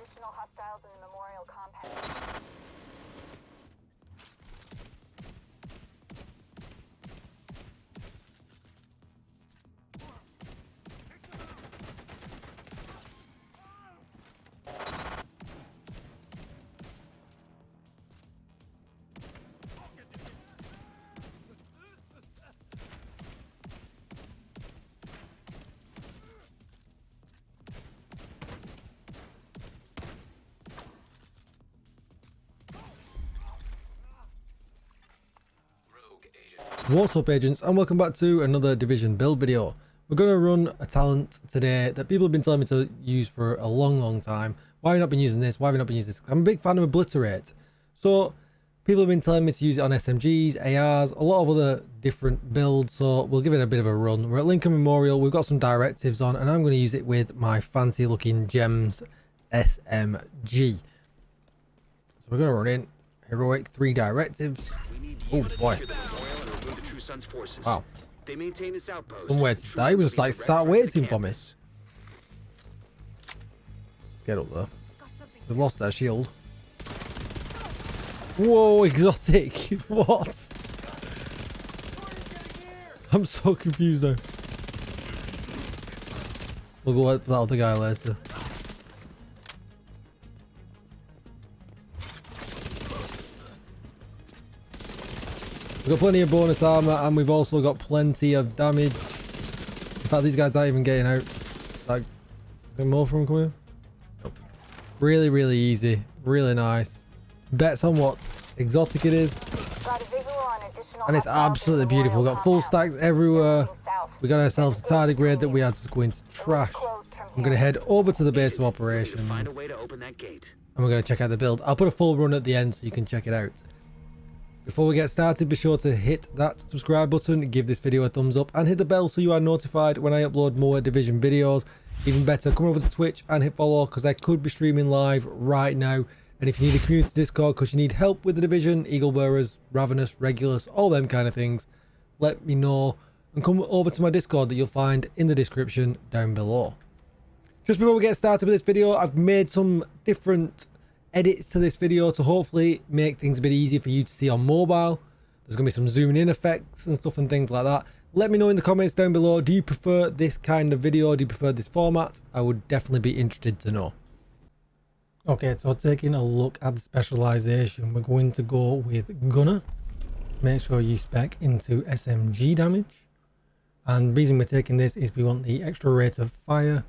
additional hostiles in the memorial compound. What's up, agents, and welcome back to another Division build video. We're going to run a talent today that people have been telling me to use for a long time. Why have you not been using this? Why have you not been using this? I'm a big fan of Obliterate. So people have been telling me to use it on SMGs, ARs, a lot of other different builds, so we'll give it a bit of a run. We're at Lincoln Memorial, we've got some directives on, and I'm going to use it with my fancy looking Gems SMG. So we're going to run in heroic 3 directives. Oh boy. Wow. They maintain this outpost. Somewhere to stay. He was just like sat waiting for me. Get up there. We've lost their shield. Whoa, exotic. What? I'm so confused now. We'll go out for that other guy later. We've got plenty of bonus armor, and we've also got plenty of damage. In fact, these guys aren't even getting out. Like, more from them coming? Nope. Really easy. Really nice. Bets on what exotic it is. And it's absolutely beautiful. We've got full stacks everywhere. We got ourselves a tardigrade that we had to go into trash. I'm going to head over to the base of operations. Find a way to open that gate. And we're going to check out the build. I'll put a full run at the end so you can check it out. Before we get started, be sure to hit that subscribe button, give this video a thumbs up, and hit the bell so you are notified when I upload more Division videos. Even better, come over to Twitch and hit follow, because I could be streaming live right now. And if you need a community Discord because you need help with the Division, Eagle Bearers, Ravenous, Regulus, all them kind of things, let me know. And come over to my Discord that you'll find in the description down below. Just before we get started with this video, I've made some different edits to this video to hopefully make things a bit easier for you to see on mobile. There's going to be some zooming in effects and stuff and things like that. Let me know in the comments down below, do you prefer this kind of video? Do you prefer this format? I would definitely be interested to know. Okay, so taking a look at the specialization, we're going to go with Gunner. Make sure you spec into SMG damage. And the reason we're taking this is we want the extra rate of fire,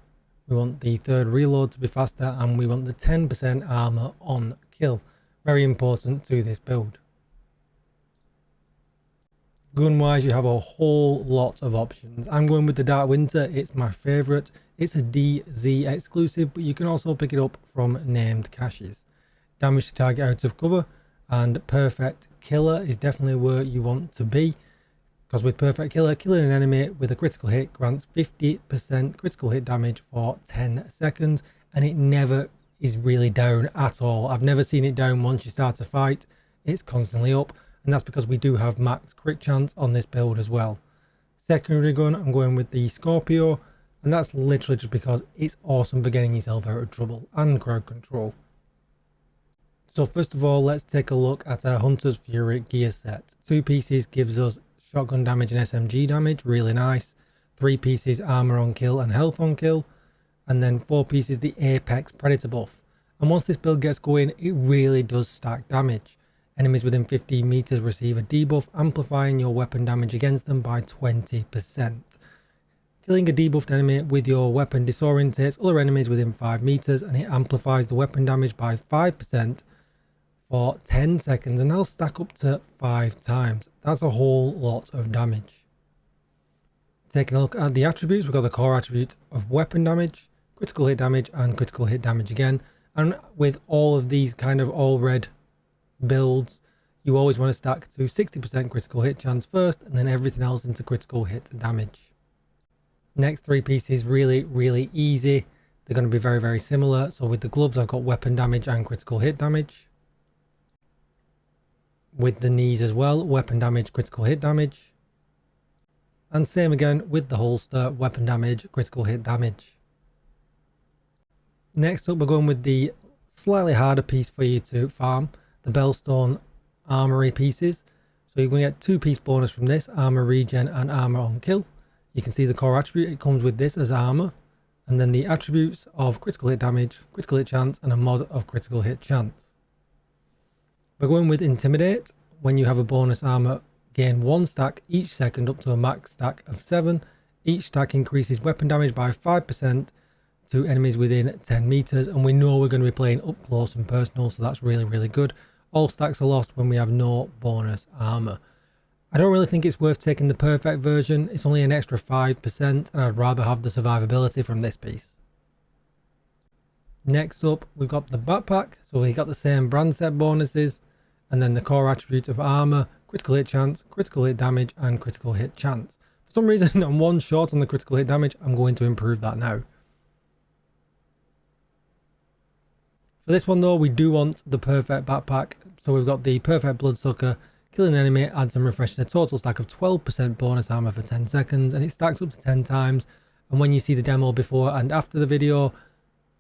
we want the third reload to be faster, and we want the 10% armor on kill. Very important to this build. Gun wise, you have a whole lot of options. I'm going with the Dark Winter. It's my favorite. It's a DZ exclusive, but you can also pick it up from named caches. Damage to target out of cover and Perfect Killer is definitely where you want to be. Because with Perfect Killer, killing an enemy with a critical hit grants 50% critical hit damage for 10 seconds. And it never is really down at all. I've never seen it down once you start a fight. It's constantly up. And that's because we do have max crit chance on this build as well. Secondary gun, I'm going with the Scorpio. And that's literally just because it's awesome for getting yourself out of trouble and crowd control. So first of all, let's take a look at our Hunter's Fury gear set. 2 pieces gives us shotgun damage and SMG damage, really nice. 3 pieces armor on kill and health on kill. And then 4 pieces the Apex Predator buff. And once this build gets going, it really does stack damage. Enemies within 15 meters receive a debuff, amplifying your weapon damage against them by 20%. Killing a debuffed enemy with your weapon disorientates other enemies within 5 meters, and it amplifies the weapon damage by 5% for 10 seconds, and that'll stack up to 5 times. That's a whole lot of damage. Taking a look at the attributes, we've got the core attribute of weapon damage, critical hit damage, and critical hit damage again. And with all of these kind of all red builds, you always want to stack to 60% critical hit chance first, and then everything else into critical hit damage. Next 3 pieces really easy. They're going to be very similar. So with the gloves, I've got weapon damage and critical hit damage. With the knees as well, weapon damage, critical hit damage. And same again with the holster, weapon damage, critical hit damage. Next up, we're going with the slightly harder piece for you to farm, the Bellstone Armory pieces. So you're going to get 2-piece bonus from this, armor regen and armor on kill. You can see the core attribute, it comes with this as armor, and then the attributes of critical hit damage, critical hit chance, and a mod of critical hit chance. We're going with Intimidate. When you have a bonus armor, gain 1 stack each second up to a max stack of 7. Each stack increases weapon damage by 5% to enemies within 10 meters, and we know we're going to be playing up close and personal, so that's really, really good. All stacks are lost when we have no bonus armor. I don't really think it's worth taking the perfect version. It's only an extra 5%, and I'd rather have the survivability from this piece. Next up, we've got the backpack. So we got the same brand set bonuses, and then the core attributes of armor, critical hit chance, critical hit damage, and critical hit chance. For some reason, I'm 1 short on the critical hit damage. I'm going to improve that now. For this one though, we do want the perfect backpack. So we've got the perfect bloodsucker. Killing an enemy adds and refreshes a total stack of 12% bonus armor for 10 seconds, and it stacks up to 10 times. And when you see the demo before and after the video,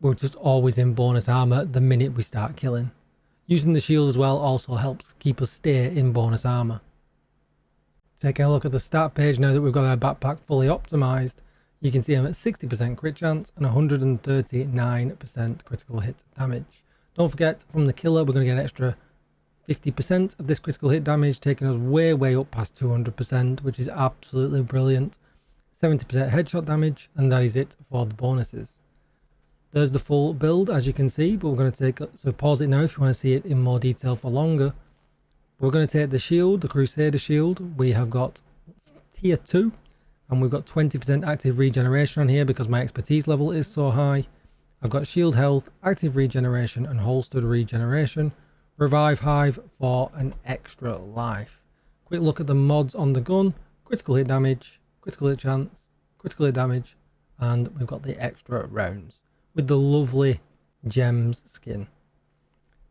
we're just always in bonus armor the minute we start killing. Using the shield as well also helps keep us stay in bonus armor. Taking a look at the stat page now that we've got our backpack fully optimized, you can see I'm at 60% crit chance and 139% critical hit damage. Don't forget, from the killer we're going to get an extra 50% of this critical hit damage, taking us way up past 200%, which is absolutely brilliant. 70% headshot damage, and that is it for the bonuses. There's the full build as you can see, but we're going to pause it now if you want to see it in more detail for longer. We're going to take the shield, the Crusader shield. We have got tier 2, and we've got 20% active regeneration on here because my expertise level is so high. I've got shield health, active regeneration, and holstered regeneration. Revive hive for an extra life. Quick look at the mods on the gun: critical hit damage, critical hit chance, critical hit damage, and we've got the extra rounds with the lovely gems skin.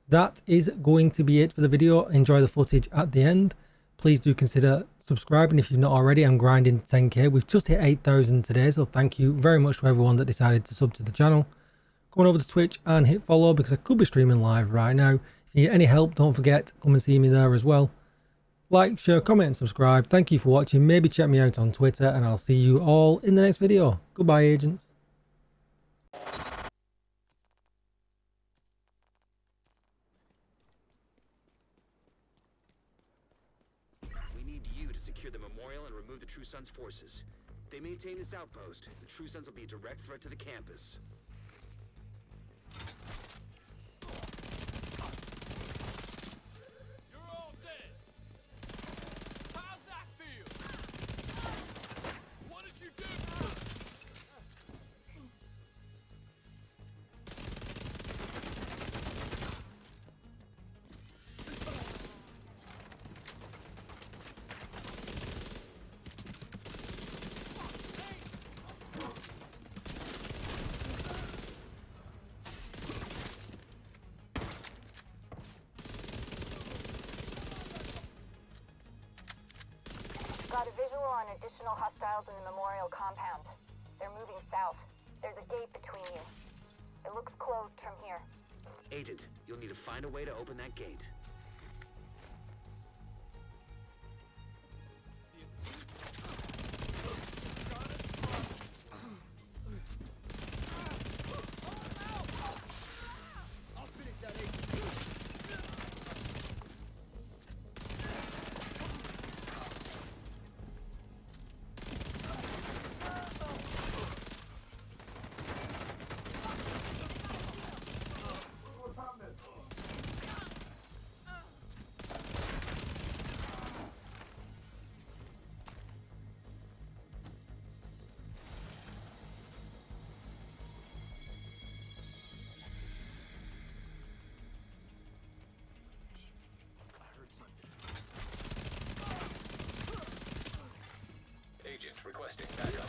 That is going to be it for the video. Enjoy the footage at the end. Please do consider subscribing if you've not already. I'm grinding to 10k. We've just hit 8,000 today, so thank you very much to everyone that decided to sub to the channel. Go on over to Twitch and hit follow because I could be streaming live right now. If you need any help, don't forget, come and see me there as well. Like, share, comment and subscribe. Thank you for watching. Maybe check me out on Twitter, and I'll see you all in the next video. Goodbye, agents. We need you to secure the memorial and remove the True Sons' forces. If they maintain this outpost, the True Sons will be a direct threat to the campus. Got a visual on additional hostiles in the memorial compound. They're moving south. There's a gate between you. It looks closed from here. Agent, you'll need to find a way to open that gate. Agent requesting backup.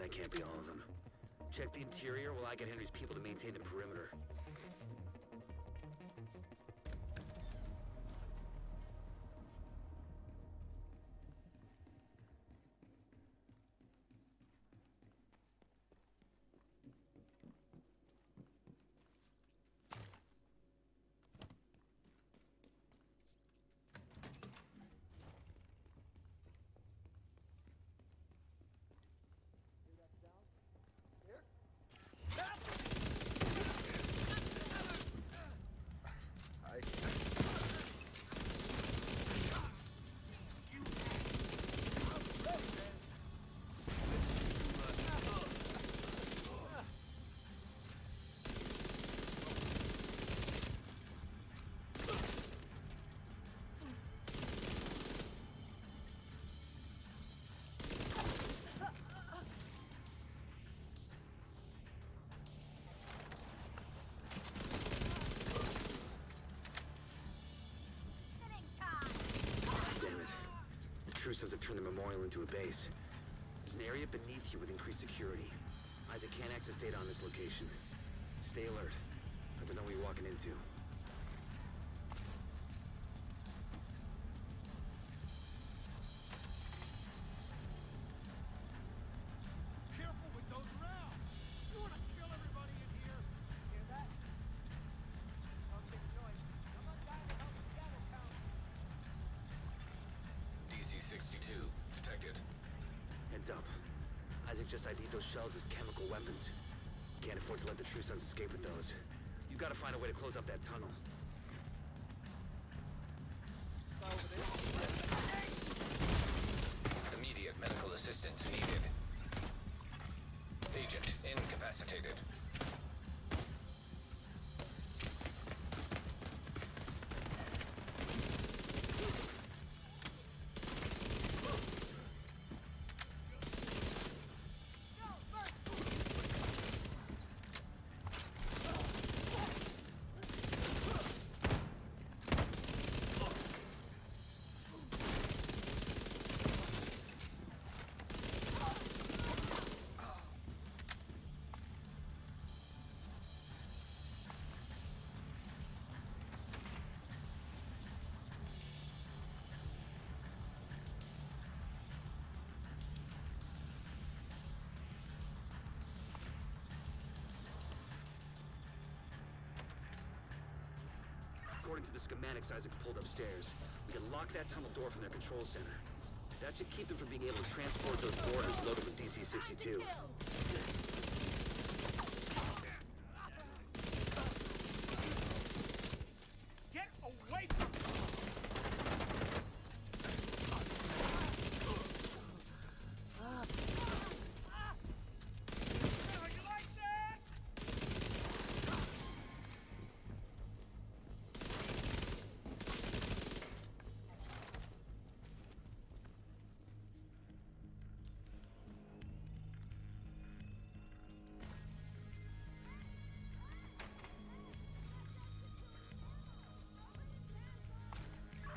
that can't be all of them. Check the interior while I get Henry's people to maintain the perimeter. True Sons have turned the memorial into a base. There's an area beneath you with increased security. Isaac can't access data on this location. Stay alert. I don't know what you're walking into. Careful with those rounds! You want to kill everybody in here? Hear that? Don't make noise. I'm not dying to help the cattle count. DC-62 detected. Heads up. Isaac just ID'd those shells as chemical weapons. Can't afford to let the True Sons escape with those. You gotta find a way to close up that tunnel. Immediate medical assistance needed. Agent incapacitated. According to the schematics Isaac pulled upstairs, we can lock that tunnel door from their control center. That should keep them from being able to transport those boarders loaded with DC-62. Get away from me! You like that?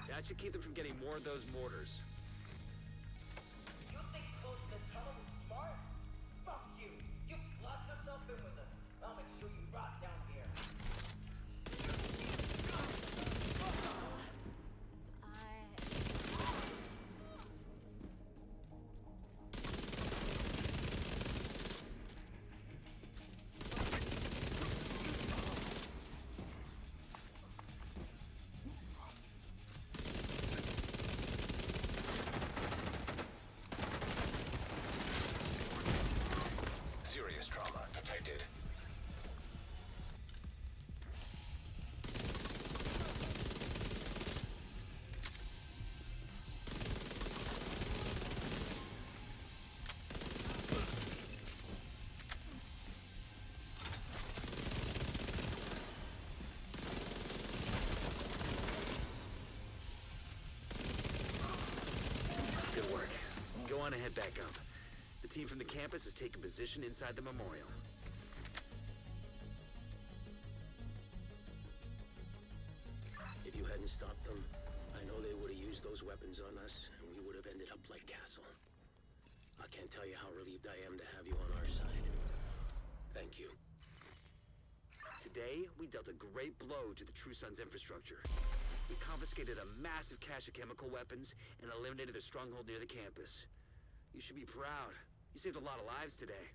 That should keep them from getting more of those mortars. You think closing the tunnel was smart? Fuck you! You locked yourself in with us. I'll make sure you rot down here. Serious trauma detected. Good work. Go on and head back up. The team from the campus has taken position inside the memorial. If you hadn't stopped them, I know they would have used those weapons on us, and we would have ended up like Castle. I can't tell you how relieved I am to have you on our side. Thank you. Today, we dealt a great blow to the True Sons infrastructure. We confiscated a massive cache of chemical weapons and eliminated a stronghold near the campus. You should be proud. You saved a lot of lives today.